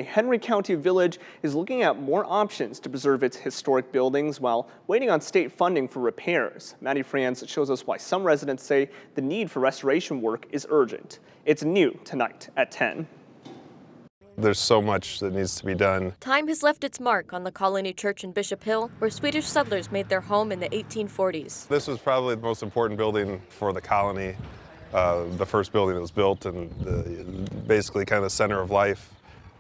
Henry County Village is looking at more options to preserve its historic buildings while waiting on state funding for repairs. Maddie Franz shows us why some residents say the need for restoration work is urgent. It's new tonight at 10. There's so much that needs to be done. Time has left its mark on the Colony Church in Bishop Hill, where Swedish settlers made their home in the 1840s. This was probably the most important building for the colony, the first building that was built, and basically kind of the center of life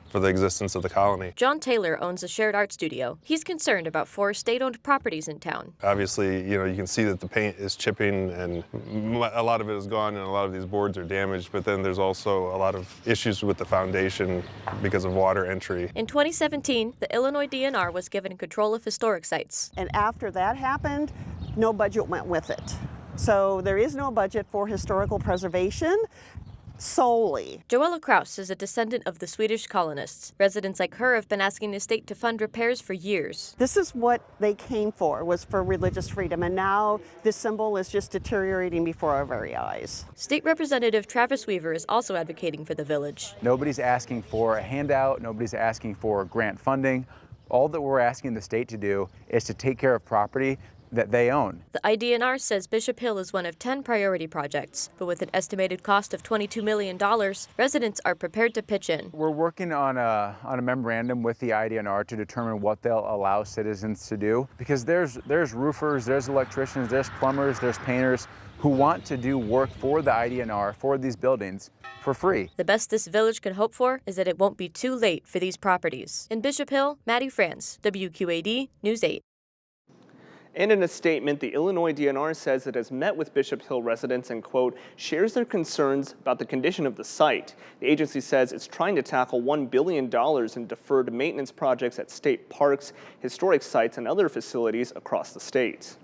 for the existence of the colony. John Taylor owns a shared art studio. He's concerned about 4 state-owned properties in town. Obviously, you can see that the paint is chipping and a lot of it is gone and a lot of these boards are damaged, but then there's also a lot of issues with the foundation because of water entry. In 2017, the Illinois DNR was given control of historic sites. And after that happened, no budget went with it. So there is no budget for historical preservation solely. Joella Kraus is a descendant of the Swedish colonists. Residents like her have been asking the state to fund repairs for years. This is what they came for, was for religious freedom, and now this symbol is just deteriorating before our very eyes. State Representative Travis Weaver is also advocating for the village. Nobody's asking for a handout, nobody's asking for grant funding. All that we're asking the state to do is to take care of property that they own. The IDNR says Bishop Hill is one of 10 priority projects, but with an estimated cost of $22 million, residents are prepared to pitch in. We're working on a memorandum with the IDNR to determine what they'll allow citizens to do, because there's roofers, there's electricians, there's plumbers, there's painters who want to do work for the IDNR, for these buildings, for free. The best this village can hope for is that it won't be too late for these properties. In Bishop Hill, Maddie Franz, WQAD News 8. And in a statement, the Illinois DNR says it has met with Bishop Hill residents and, quote, shares their concerns about the condition of the site. The agency says it's trying to tackle $1 billion in deferred maintenance projects at state parks, historic sites, and other facilities across the state.